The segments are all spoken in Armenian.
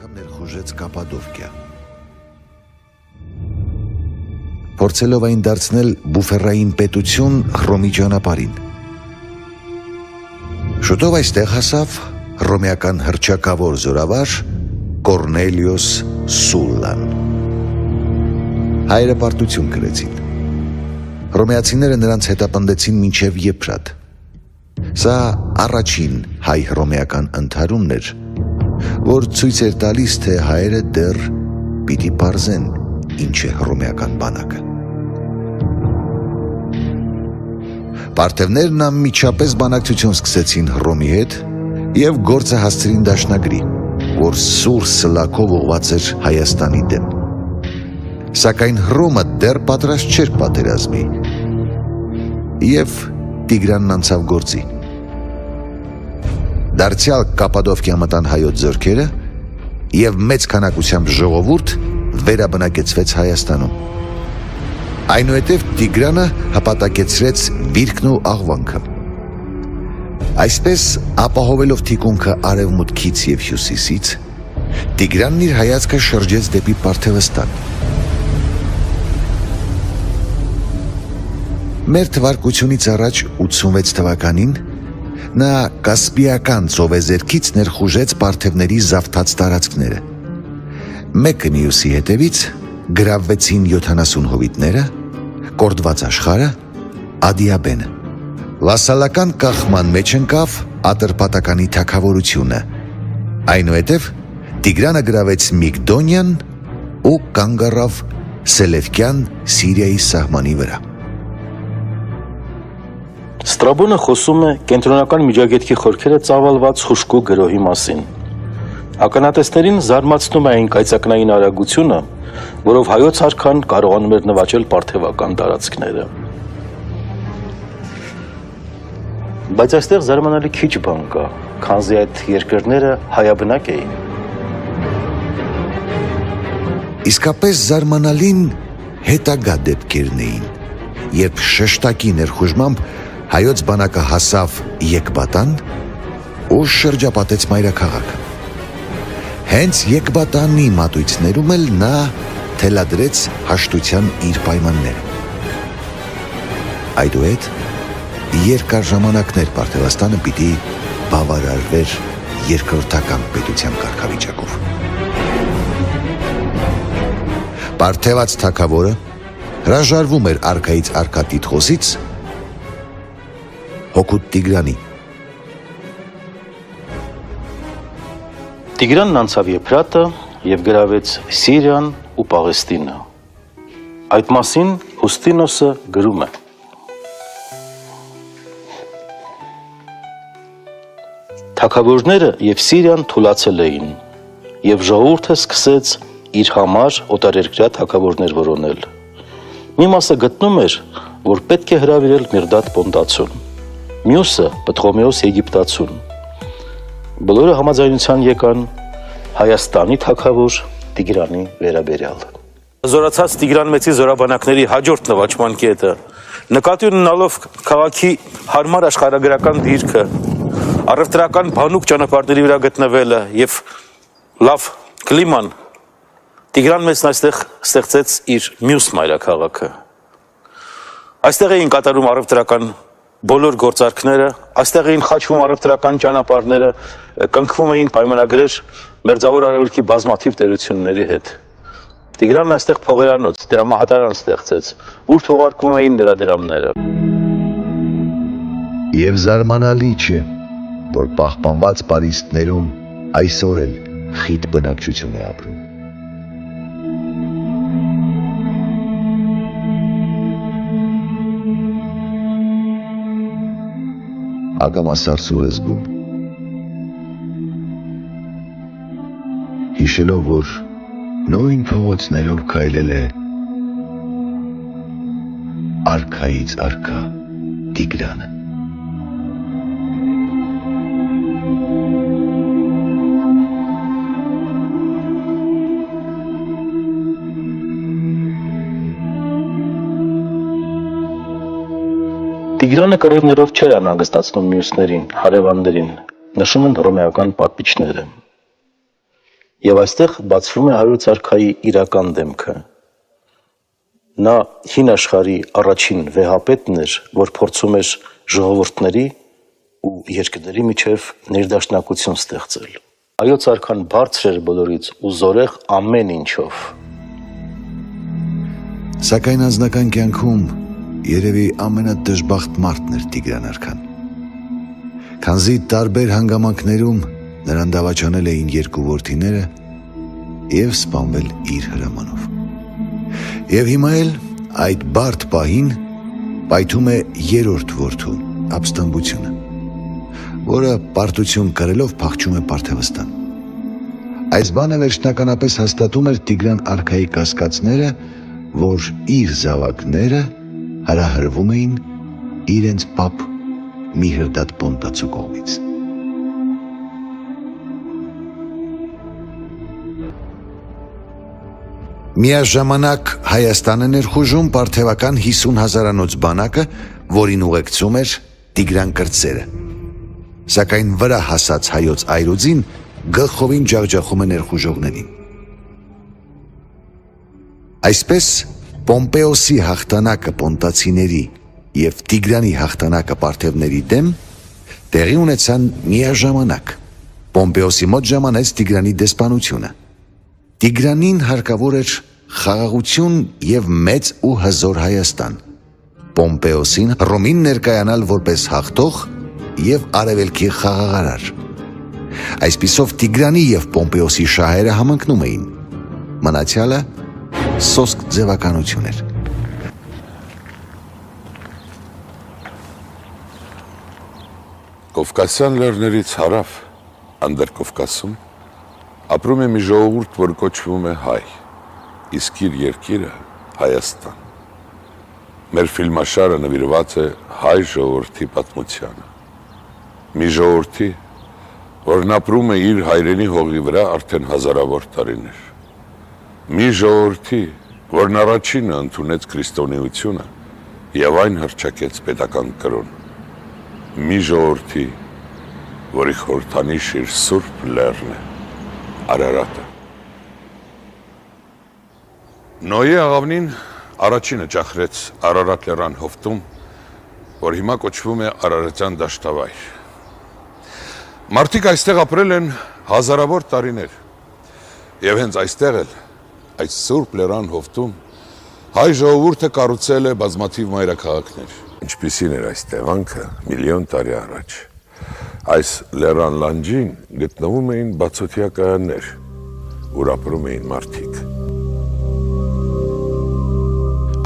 անգամ ներխուժեց Կապադովկիա։ Փորձելով այն դարձնել բուֆերային պետություն Հռոմի ճանապարհին։ Շուտով այստեղ հասավ հռոմեական հռչակավոր զորավար Կորնելիոս Սուլլան։ Հայերը պարտություն կրեցին։ Հռոմեացիները նրանց հետապնդեցին մինչև Եփրատ։ Սա առաջին հայ-հռոմեական ընդհարումն էր, որ ցույց էր տալիս, թե հայերը դեռ պիտի պարզեն ինչ է հռոմեական բանակը։ Պարթևներն անմիջապես բանակցություն սկսեցին Հռոմի հետ և գործը հասցրին դաշնագրի, որ սուր սլաքով ուղղված էր Հայաստանի դեմ։ Սակայն Հռոմը դեռ պատրաստ չէր պատերազմի, և Տիգրանն անցավ գործի։ Դարձյալ Կապադովկիա մտան հայոց զորքերը և մեծ քանակությամբ ժողովուրդ վերաբնակեցվեց Հայաստանում։ Այնուհետև Տիգրանը հպատակեցրեց վիրքն ու աղվանքը։ Այսպես, ապահովելով թիկունքը արևմուտքից և հյուսիսից, Տիգրանն իր հայացքը շրջեց դեպի Պարթևստան։ Մեր թվարկությունից առաջ 86 թվականին նա Կասպիական ծովեզերքից ներխուժեց պարթևների զավթած տարածքները։ Մեկը մյուսի հետևից գրավվեցին 70 հովիտները, կորդված աշխարհը, Ադիաբենը։ Վասալական կախման մեջ ընկավ Ատրպատականի թագավորությունը։ Այնուհետև Տիգրանը գրավեց Միգդոնիան ու կանգ առավ Սելևկյան Սիրիայի սահմանի վրա։ Ստրաբոնը խոսում է կենտրոնական միջագետքի խորքերը ծավալված խուշկու գրոհի մասին։ Ականատեսներին զարմացնում է այն կայծակնային արագությունը, որով հայոց արքան կարողանում էր նվաճել պարթևական տարածքները։ Բայց այստեղ զարմանալի քիչ բան կա, քանզի այդ երկրները հայաբնակ էին։ Իսկապես զարմանալին հետագա դեպքերն էին, երբ շեշտակի ներխուժմամբ հայոց բանակը հասավ Եկբատան ու շրջապատեց մայրաքաղաքը։ Հենց Եկբատանի մատույցներում էլ նա թելադրեց հաշտության իր պայմանները։ Այդուհետ երկար ժամանակներ Պարթևաստանը պիտի բավարարվեր երկրորդական պետության կարգավիճակով։ Պարթևաց թագավորը հրաժարվում էր արքայից արքա տիտղոսից հօգուտ Տիգրանի։ Տիգրանն անցավ Եփրատը և գրավեց Սիրիան ու Պաղեստինը։ Այդ մասին Հուստինոսը գրում է. Թագավորները և Սիրիան թուլացել էին, և ժողովուրդը սկսեց իր համար օտարերկրյա թագավորներ որոնել։ Մի մասը գտնում էր, որ պետք է հրավիրել Միրդադ Պոնտացուն, մյուսը Պտղոմեոս Եգիպտացուն։ Բոլորը համաձայնության եկան Հայաստանի թագավոր Տիգրանի վերաբերյալ։ Զորացած Տիգրան մեծի զորաբանակների հաջորդ նվաճման կետը նկատի ունենալով քաղաքի հարմար աշխարհագրական դիրքը, առևտրական բանուկ ճանապարհների վրա գտնվելը և լավ կլիման, Տիգրան մեծն այստեղ ստեղծեց իր մյուս մայրաքաղաքը։ Այստեղ էին կատարում առևտրական բոլոր գործարքները, այստեղ էին խաչվում առևտրական ճանապարհները, կնքվում էին պայմանագրեր Մերձավոր Արևելքի բազմաթիվ տերությունների հետ։ Տիգրանն այստեղ փողերանոց, դրամահատարան ստեղծեց, ուր թողարկվում էին նրա դրամները։ Եվ զարմանալի չէ, որ պահպանված պարիսպներում այսօր էլ խիտ բնակչություն է ապրում։ Ագամասարսուր է զգում, հիշելով, որ նույն փողոցներով քայլել է արքայից արքա Տիգրանը։ Տիգրանը կռիվներով չէր անհանգստացնում մյուսներին, հարևաններին, նշում են հռոմեական պատմիչները։ Եվ այստեղ բացվում է Հայոց արքայի իրական դեմքը։ Նա հին աշխարհի առաջին վեհապետն էր, որ փորձում էր ժողովուրդների ու երկրների միջև ներդաշնակություն ստեղծել։ Հայոց արքան բարձր էր բոլորից ու զորեղ ամեն ինչով։ Սակայն անձնական կյանքում երևի ամենադժբախտ մարդն էր Տիգրան արքան։ Քանզի տարբեր հանգամանքներում նրան դավաճանել էին երկու որդիները և սպանվել իր հրամանով։ Եվ հիմա էլ այդ բարդ պահին պայթում է երրորդ որդու ապստամբությունը, որը պարտություն կրելով փախչում է Պարթևստան։ Այս բանը վերջնականապես հաստատում էր Տիգրան արքայի կասկածները, որ իր զավակները հրահրվում էին իրենց պապ Միհրդադ Պոնտացու կողմից։ Միաժամանակ Հայաստանը ներխուժում պարթևական 50,000-անոց բանակը, որին ուղեկցում էր Տիգրան կրտսերը։ Սակայն վրա հասած հայոց այրուձին գլխովին ջախջախում է ներխուժողներին։ Այսպես Պոմպեոսի հաղթանակը պոնտացիների և Տիգրանի հաղթանակը պարթևների դեմ տեղի ունեցան միաժամանակ։ Պոմպեոսի մոտ ժամանեց Տիգրանի դեսպանությունը։ Տիգրանին հարկավոր էր խաղաղություն և մեծ ու հզոր Հայաստան։ Պոմպեոսին Հռոմին ներկայանալ որպես հաղթող և արևելքի խաղաղարար։ Այսպիսով Տիգրանի և Պոմպեոսի շահերը համընկնում էին։ Մնացյալը սոսկ ձևականություն էր։ Կովկասյան լեռներից հարավ, Անդրկովկասում, ապրում է մի ժողովուրդ, որ կոչվում է հայ, իսկ իր երկիրը Հայաստան։ Մեր ֆիլմաշարը նվիրված է հայ ժողովրդի պատմությանը։ Մի ժողովրդի, որն ապրում է իր հայրենի հողի վրա արդեն հազարավոր տարիներ։ Մի ժողովրդի, որն առաջինը ընդունեց քրիստոնեությունը և այն հռչակեց պետական կրոն։ Մի ժողովրդի, որի խորհրդանիշ իր սուրբ լեռն է, Արարատը։ Նոյի աղավնին առաջինը ճախրեց Արարատ լեռան հովտում, որ հիմա կոչվում է Արարատյան դաշտավայր։ Մարդիկ այստեղ ապրել են հազարավոր տարիներ, և հենց այստեղ էլ, այս սուրբ լեռան հովտում, հայ ժողովուրդը կառուցել է բազմաթիվ մայրաքաղաքներ։ Ինչպիսին էր այս տեղանքը միլիոն տարի առաջ։ Այս լեռան լանջին գտնվում էին բացօթյա կայաններ, ուր ապրում էին մարդիկ։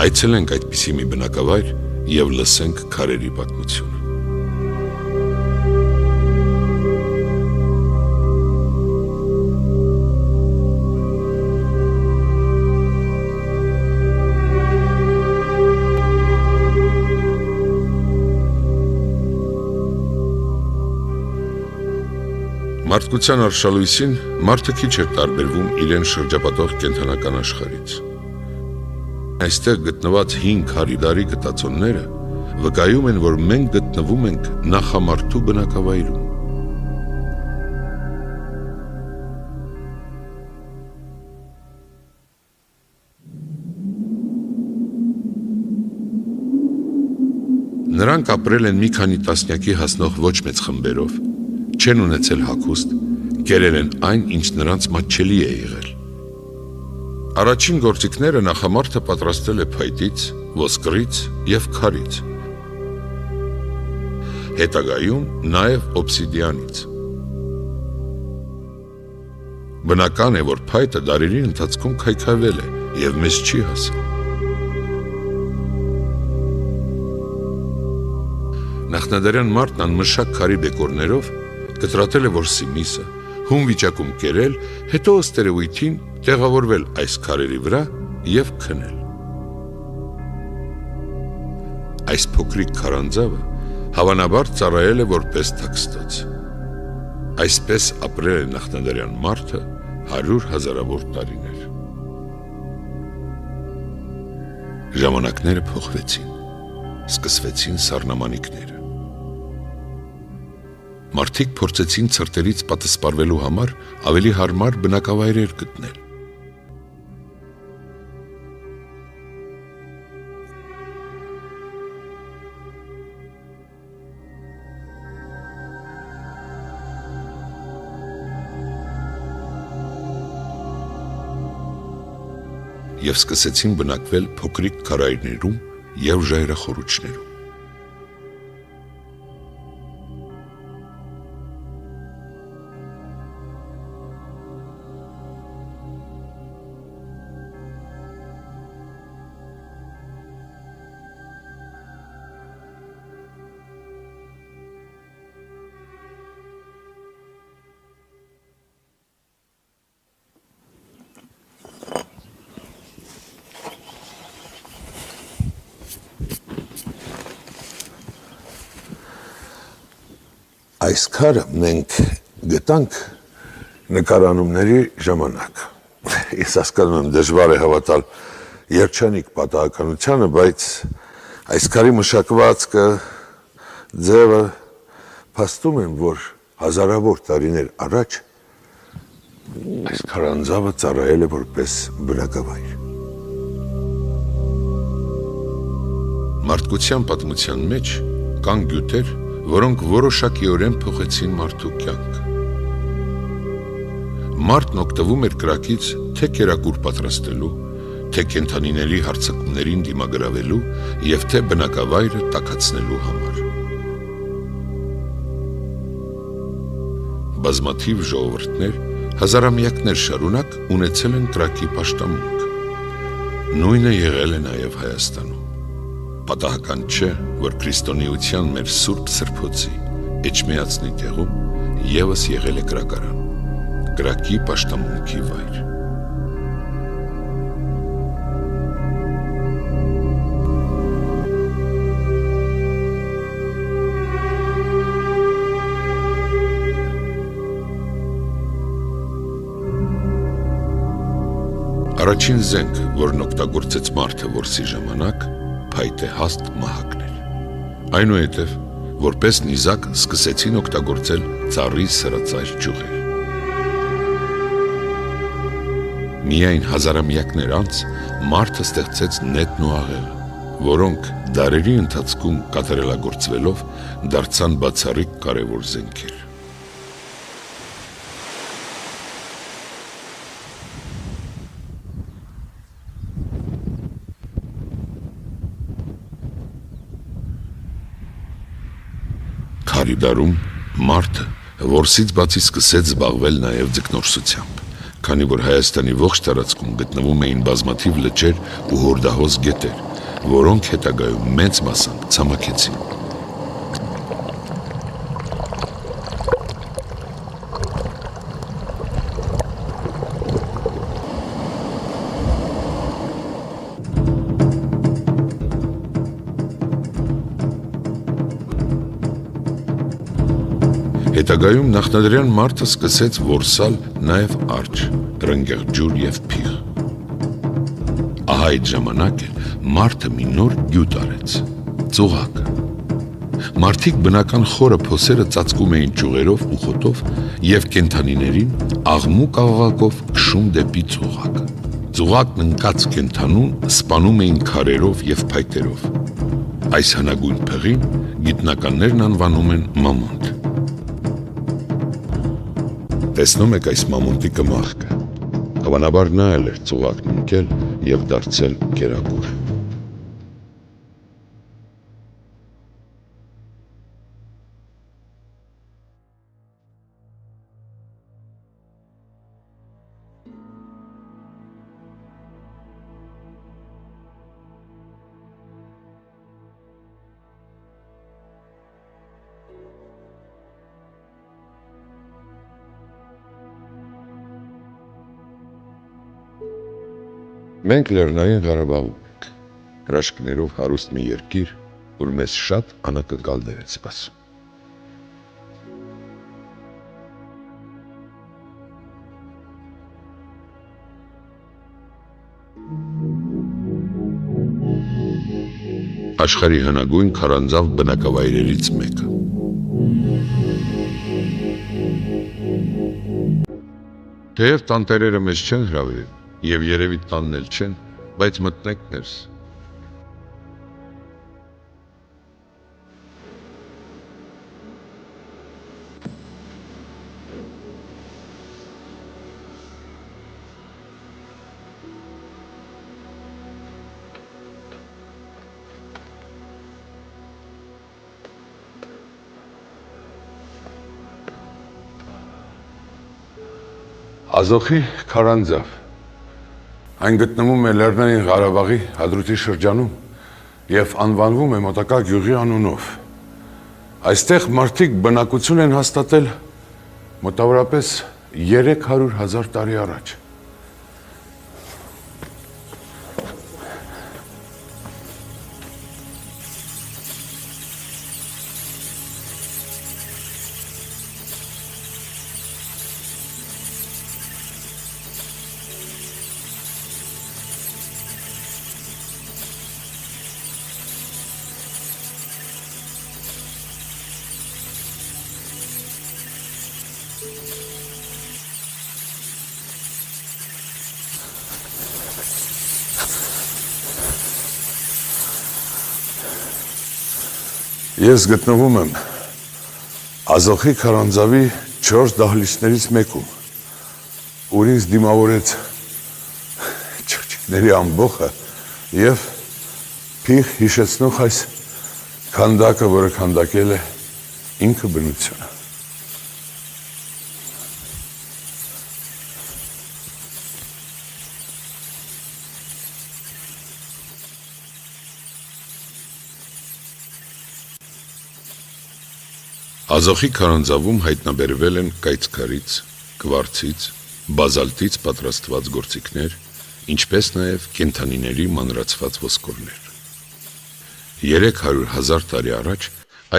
Այցելենք այդպիսի մի բնակավայր և լսենք քարերի պատմությունը։ Մարդկության արշալույսին մարդը քիչ էր տարբերվում իրեն շրջապատող կենդանական աշխարհից։ Այստեղ գտնված 5 հարյուրի գտածոնները վկայում են, որ մենք գտնվում ենք նախամարդու բնակավայրում։ Նրանք ապրել են մի քանի տասնյակի հասնող ոչ մեծ խմբերով, չեն ունեցել հագուստ, կերել են այն, ինչ նրանց մատչելի է եղել։ Առաջին գործիքները նախամարդը պատրաստել է փայտից, ոսկրից և քարից։ Հետագայում նաև օբսիդիանից։ Բնական է, որ փայտը դարերի ընթացքում քայքայվել է և մեզ չի հասել։ Նախնադարյան մարդն անմշակ քարի բեկորներով կտրատել է որսի միսը, հում վիճակում կերել, հետո ըստ երևույթին տեղավորվել այս քարերի վրա և քնել։ Այս փոքրիկ քարանձավը հավանաբար ծառայել է որպես թաքստոց։ Այսպես ապրել է նախնադարյան մարդը 100 հազարավոր տարիներ։ Ժամանակները փոխվեցին, սկսվեցին սառնամանիքները։ Մարդիկ փորձեցին ցրտերից պատասպարվելու համար ավելի հարմար բնակավայրեր գտնել։ Եվ սկսեցին բնակվել փոքրիկ քարայրներում և ժայռախոռոչներում։ Այս քարը մենք գտանք նկարանումների ժամանակ։ Ես հասկանում եմ, դժվար է հավատալ երջանիկ պատահականությանը, բայց այս քարի մշակվածքը, ձևը փաստում են, որ հազարավոր տարիներ առաջ այս քարանձավը ծառայել է որպես բնակավայր։ Մարդկության պատմության մեջ կան գյուտեր, որոնք որոշակիորեն փոխեցին մարդու կյանք։ Մարդն օգտվում էր կրակից թե կերակուր պատրաստելու, թե կենդանիների հարձակումներին դիմագրավելու և թե բնակավայրը տաքացնելու համար։ Բազմաթիվ ժողովուրդներ հազարամյակներ շարունակ ունեցել են կրակի պաշտամունք։ Նույնը եղել է նաև Հայաստանում։ Պատահական չէ, որ քրիստոնեության մեր սուրբ սրբոցի Էջմիածնի տեղում ևս եղել է կրակարան, կրակի պաշտամունքի վայր։ Առաջին զենք, որն օգտագործեց մարդը որսի ժամանակ, փայտե հաստ մահակն էր։ Այնուհետև, որպես նիզակ սկսեցին օգտագործել ծառի սրածայր ճյուղեր։ Միայն հազարամյակներ անց մարդը ստեղծեց նետն ու աղեղը, որոնք դարերի ընթացքում կատարելագործվելով դարձան բացառիկ կարևոր զենքեր։ Քարի դարում մարդը որսից բացի սկսեց զբաղվել նաև ձկնորսությամբ, քանի որ Հայաստանի ողջ տարածքում գտնվում էին բազմաթիվ լճեր ու հորդահոս գետեր, որոնք հետագայում մեծ մասամբ ցամաքեցին։ Հետագայում նախնադրյան մարդը սկսեց որսալ նաև արջ, ռնգեղջյուր և փիղ։ Ահա այդ ժամանակ էլ մարդը մի նոր գյուտ արեց՝ ծուղակը։ Մարդիկ բնական խորը փոսերը ծածկում էին ճյուղերով ու խոտով և կենդանիներին աղմուկ աղաղակով քշում դեպի ծուղակը։ Ծուղակն ընկած կենդանուն սպանում էին քարերով և փայտերով։ Այս հնագույն փղին գիտնականներն անվանում են մամոնտ։ Տեսնում եք այս մամոնտի կմախքը, հավանաբար նա էլ էր ծուղակն ընկել և դարձել կերակուր։ Մենք Լեռնային Ղարաբաղում ենք, հրաշքներով հարուստ մի երկիր, որ մեզ շատ անակնկալներ է սպասում։ Աշխարհի հնագույն քարանձավ բնակավայրերից մեկը։ Թեև տանտերերը մեզ չեն հրավիրել, եւ երևի տանն էլ չեն, բայց մտնեք ներս։ Ազոխի քարանձավ։ Այն գտնվում է Լեռնային Ղարաբաղի Հադրութի շրջանում եւ անվանվում է մոտակա գյուղի անունով։ Այստեղ մարդիկ բնակություն են հաստատել մոտավորապես 300,000 տարի առաջ։ Ես գտնվում եմ Ազոխի քարանձավի 4 դահլիճներից մեկում, ուր ինձ դիմավորեց չղջիկների ամբոխը եւ փիղ հիշեցնող այս քանդակը, որը քանդակել է ինքը բնությունը։ Ազոխի քարանձավում հայտնաբերվել են կայծքարից, կվարցից, բազալտից պատրաստված գործիքներ, ինչպես նաև կենդանիների մանրացված ոսկորներ։ 300,000 տարի առաջ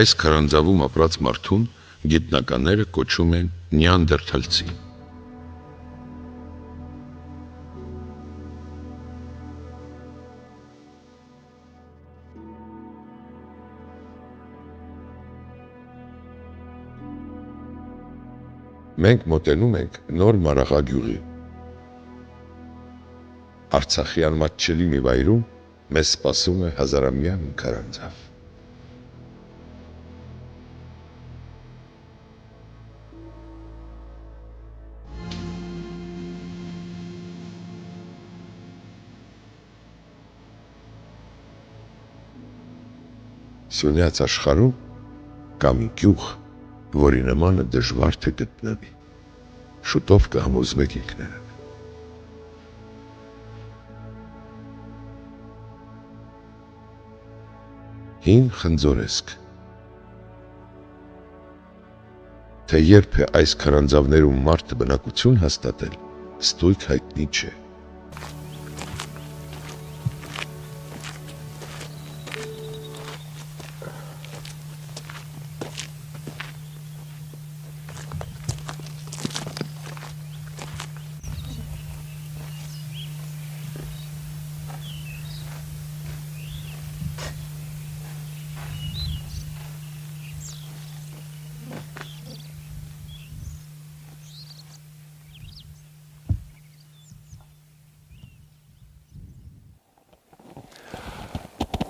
այս քարանձավում ապրած մարդուն գիտնականները կոչում են նեանդերթալցի։ Մենք մոտենում ենք նոր Մարաղագյուղի։ Արցախյան մատչելի մի վայրում մեզ սպասում է հազարամյա քարանձավ։ Սյունյաց աշխարհում կա մի գյուղ, որի նմանը դժվար թե գտնվի, շուտով կհամոզվեք ինքներդ։ Հին խնձորեսկ։ Թե երբ է այս քարանձավներում մարդը բնակություն հաստատել, ստույգ հայտնի չէ։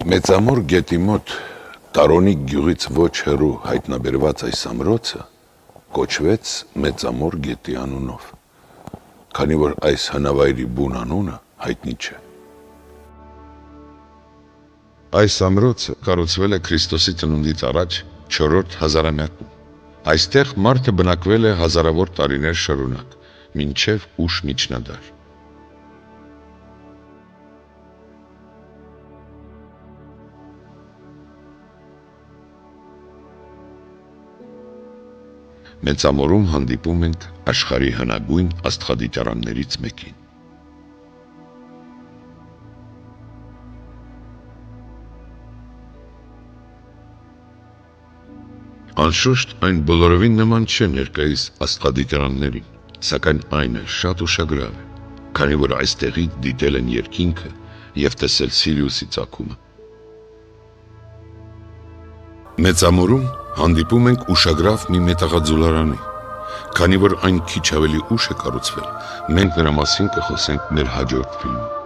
Մեծամոր գետի մոտ Տարոնիկ գյուղից ոչ հեռու հայտնաբերված այս ամրոցը կոչվեց Մեծամոր գետի անունով, քանի որ այս հնավայրի բուն անունը հայտնի չէ։ Այս ամրոցը կառուցվել է Քրիստոսի ծնունդից առաջ 4-րդ հազարամյակում։ Այստեղ մարդը բնակվել է հազարավոր տարիներ շարունակ, մինչև ուշ միջնադար։ Մեծամորում հանդիպում ենք աշխարհի հնագույն աստղադիտարաններից մեկին։ Անշուշտ այն բոլորովին նման չէ ներկայիս աստղադիտարաններին, սակայն այն է շատ ուշագրավ է, քանի որ այստեղից դիտել են երկինքը եւ տեսել Սիրիուսի ծագումը։ Մեծամորում հանդիպում ենք ուշագրավ մի մետաղաձուլարանի, Քանի որ այն քիչ ավելի ուշ է կառուցվել, մենք նրա մասին կխոսենք մեր հաջորդ ֆիլմում։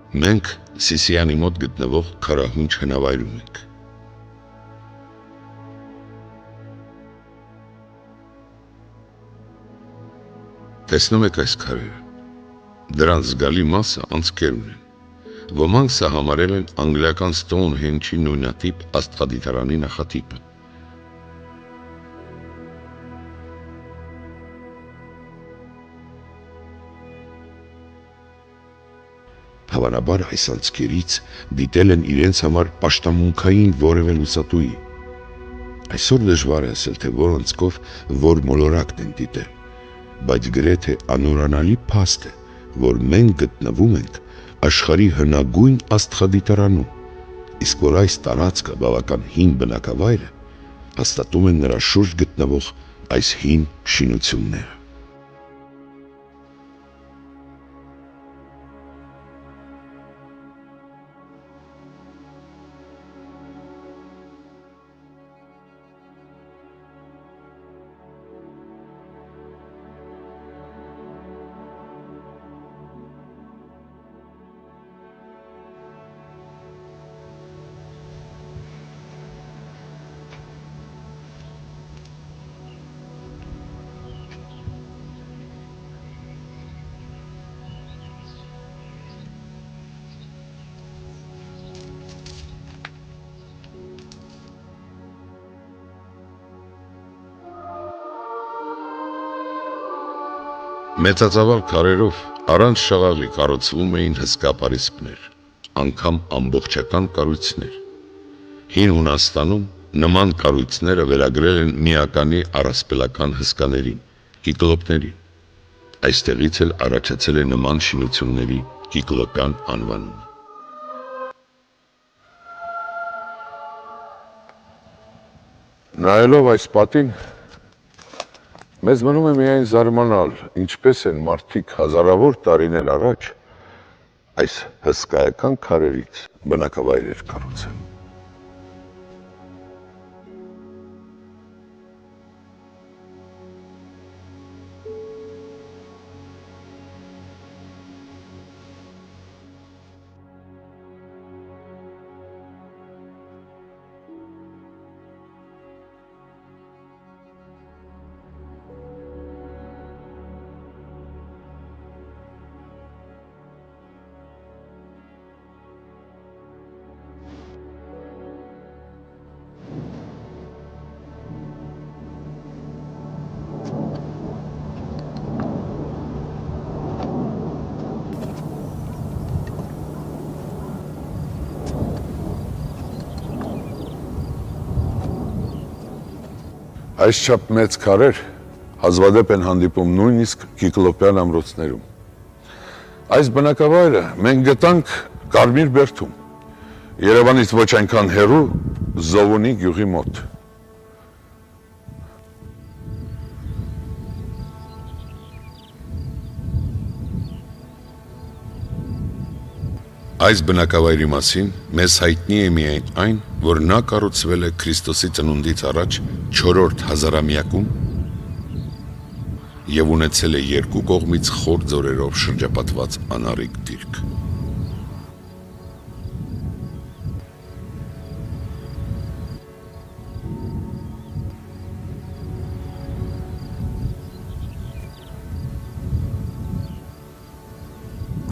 Մենք Սիսիանի մոտ գտնվող քարահունչ հնավայրում ենք։ Տեսնում եք այս քարերը։ Դրանց զգալի մասը անցքեր ունեն։ Ոմանք սա համարել են անգլիական Սթոունհենջի նույնատիպ աստղադիտարանի նախատիպը։ Հավանաբար այս անցքերից դիտել են իրենց համար պաշտամունքային որևէ լուսատուի։ Այսօր դժվար է ասել, թե որ անցքով որ մոլորակն են դիտել, բայց գրեթե անորանալի փաստ է, որ մենք գտնվում ենք աշխարհի հնագույն աստղադիտարանում, իսկ որ այս տարածքը բավական հին բնակավայր է, հաստատում են նրա շուրջ գտնվող այս հին շինությունները։ Մեծածավալ քարերով առանց շաղաղի կառուցվում էին հսկա պարիսպներ, անգամ ամբողջական կառույցներ։ Հին Հունաստանում նման կառույցները վերագրել են միականի առասպելական հսկաներին, կիկլոպներին։ Այստեղից էլ առաջացել է նման շինությունների կիկլոպյան անվանումը։ Նայելով այս պատին, մեզ մնում է միայն զարմանալ, ինչպես են մարդիկ հազարավոր տարիներ առաջ այս հսկայական քարերից բնակավայրեր կառուցել։ Այսչափ մեծ քարեր հազվադեպ են հանդիպում նույնիսկ կիկլոպյան ամրոցներում։ Այս բնակավայրը մենք գտանք Կարմիր բերդում, Երևանից ոչ այնքան հեռու Զովունի գյուղի մոտ։ Այս բնակավայրի մասին մեզ հայտնի է միայն այն, որ նա կառուցվել է Քրիստոսի ծնունդից առաջ 4-րդ հազարամյակում եւ ունեցել է երկու կողմից խոր ձորերով շրջապատված անառիկ դիրք։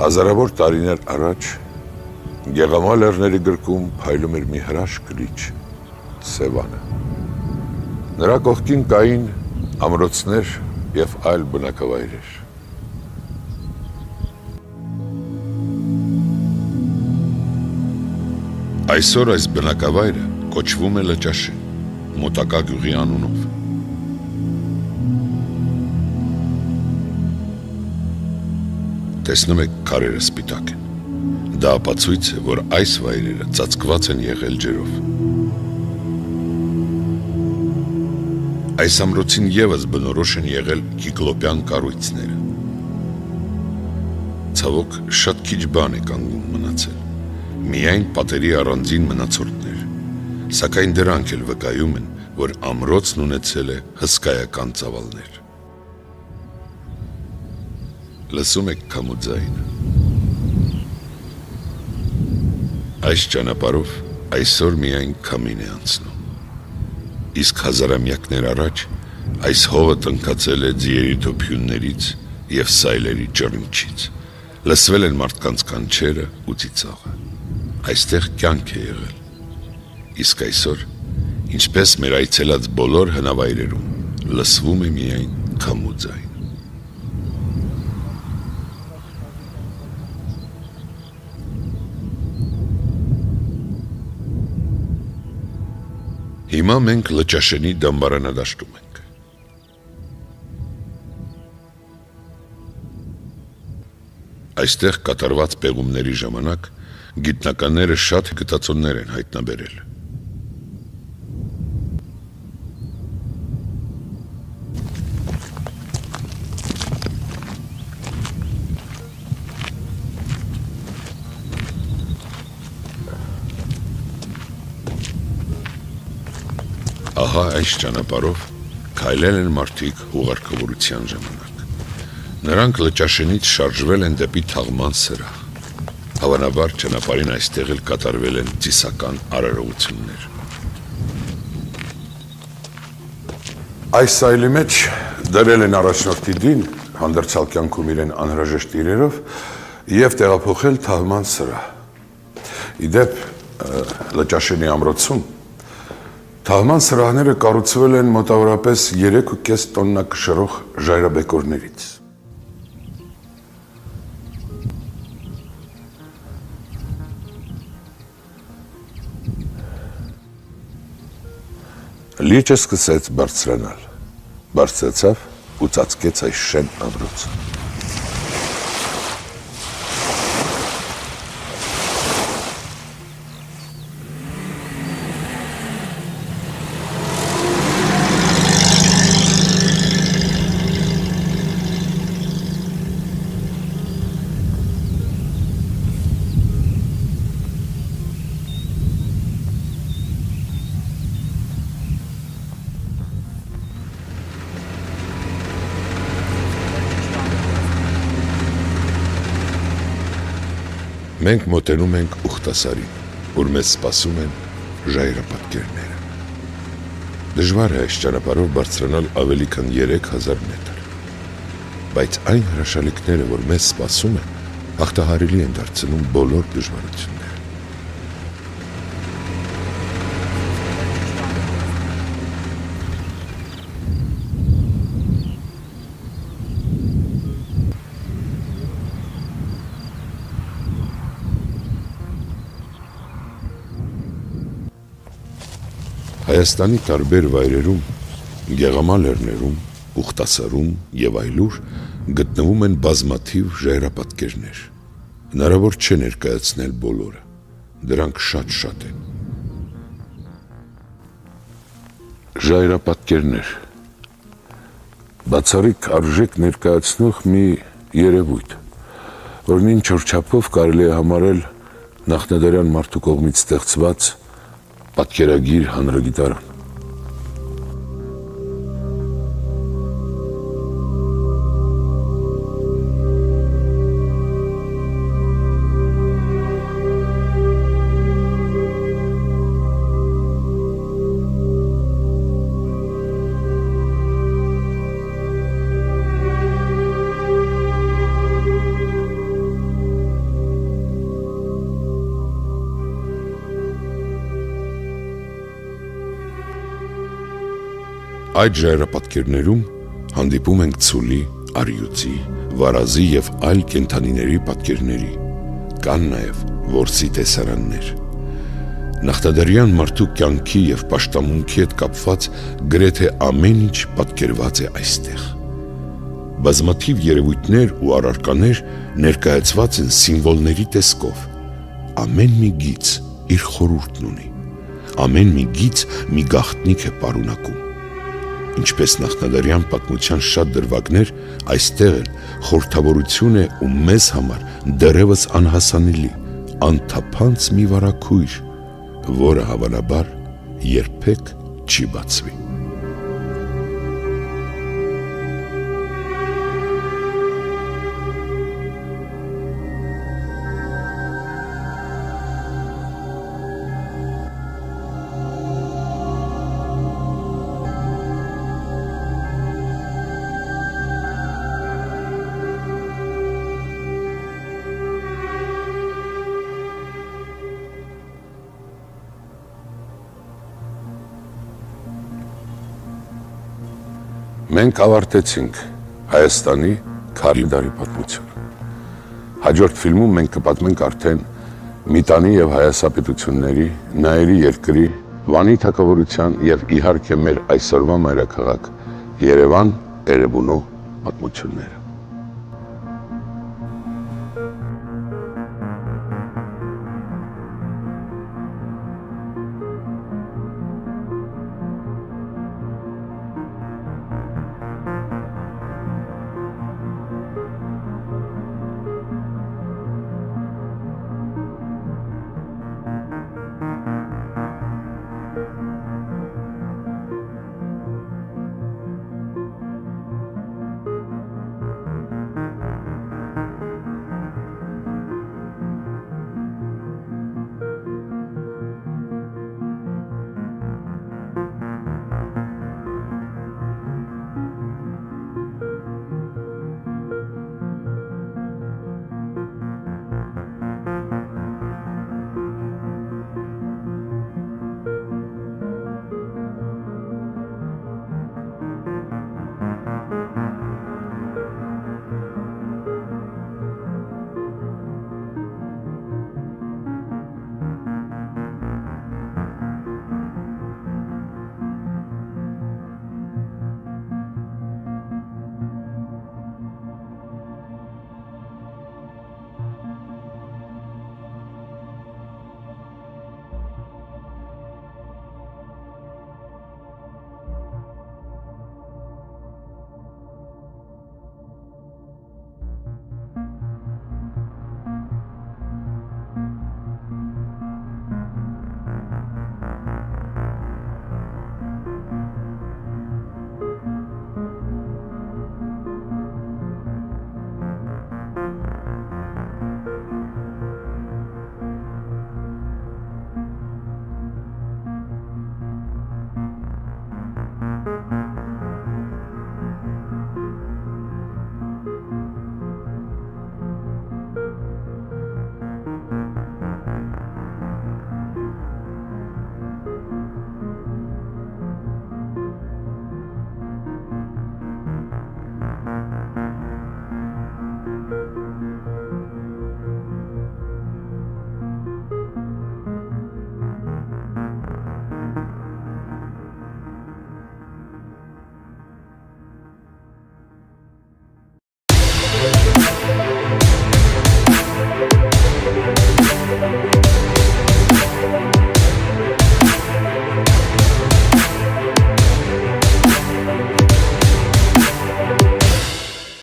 Հազարավոր տարիներ առաջ Գեղամա լեռների գրկում փայլում էր մի հրաշք լիճ, Սևանը։ Նրա կողքին կային ամրոցներ եւ այլ բնակավայրեր։ Այսօր այս բնակավայրը կոչվում է Լճաշեն, մոտակա գյուղի անունով։ Տեսնում եք, քարերը սպիտակ են։ Դա ապացույց է, որ այս վայրերը ծածկված են եղել ջրով։ Այս ամրոցին ևս բնորոշ են եղել կիկլոպյան կառույցները։ Ցավոք, շատ քիչ բան է կանգուն մնացել։ Միայն պատերի առանձին մնացորդներ, սակայն դրանք էլ վկայում են, որ ամրոցն ունեցել է հսկայական ծավալներ։ Լսում եք քամուձայինը։ Այս ճանապարհով այսօր միայն քամին է անցնում։ Իսկ հազարամյակներ առաջ այս հողը տնկացել է ձիերի թոփյուններից եւ սայլերի ճռնչից։ Լսվել են մարդկանց կանչերը ու ծիծաղը։ Այստեղ կյանք է եղել։ Իսկ այսօր, ինչպես մեր այցելած բոլոր հնավայրերում, լսվում է միայն քամուձայն։ Հիմա մենք Լճաշենի դամբարանադաշտում ենք։ Այստեղ կատարված պեղումների ժամանակ գիտնականները շատ գտածոներ են հայտնաբերել։ Ահա այս ճանապարհով քայլել են մարդիկ հուղարկավորության ժամանակ։ Նրանք Լճաշենից շարժվել են դեպի Թաղման սրահ։ Հավանաբար ճանապարհին այստեղ էլ կատարվել են ծիսական արարողություններ։ Այս սայլի մեջ դրել են առաջնորդի դին, հանդերձալ կյանքում իրեն անհրաժեշտ իրերով եւ տեղափոխել Թաղման սրահ։ Իդեպ Լճաշենի ամրոցում Թաղման սրահները կառուցվել են մոտավորապես 3.5 տոննա կշռող ժայռաբեկորներից։ Լիճը սկսեց բարձրանալ, բարձրացավ ու ծածկեց այս շեն ամրոցը։ Մենք մոտենում ենք Ուխտասարին, որ մեզ սպասում են ժայռապատկերները։ Դժվար է այս ճանապարհով բարձրանալ ավելի քան 3000 մետր, բայց այն հրաշալիքները, որ մեզ սպասում են, հաղթահարելի են դարձնում բոլոր դժվարությունները։ Հայաստանի տարբեր վայրերում, Գեղամա լեռներում, Ուխտասարում եւ այլուր գտնվում են բազմաթիվ ժայռապատկերներ։ Հնարավոր չէ ներկայացնել բոլորը, դրանք շատ են։ Ժայռապատկերներ, բացառիկ արժեք ներկայացնող մի երևույթ, որն ինչ-որ չափով կարելի է համարել նախնադարյան մարդու կողմից ստեղծված պատկերագիր հանրագիտարան։ Այդ ժայռապատկերներում Հանդիպում ենք ցուլի, արյուծի, վարազի և այլ կենդանիների պատկերների, կան նաև որսի տեսարաններ։ Նախտադրյան մարդու կյանքի և պաշտամունքի հետ կապված գրեթե ամեն ինչ պատկերված է այստեղ։ Բազմաթիվ երևույթներ ու առարկաներ ներկայացված են սիմվոլների տեսքով։ Ամեն մի գիծ իր խորհուրդն ունի, ամեն մի գիծ մի գաղտնիք է պարունակում։ Ինչպես նախնադարյան պատմության շատ դրվագներ, այստեղ էլ խորհրդավորություն է ու մեզ համար դեռևս անհասանելի, անթափանց մի վարագույր, որը հավանաբար երբեք չի բացվի։ Մենք ավարտեցինք Հայաստանի քարիդարի պատմությունը։ Հաջորդ ֆիլմում մենք կպատմենք արդեն Միտանի և Հայասապետությունների, Նայերի երկրի, Վանի թագավորության և իհարկե մեր այսօրվա մայրաքաղաք Երևան, Էրեբունու պատմությունները։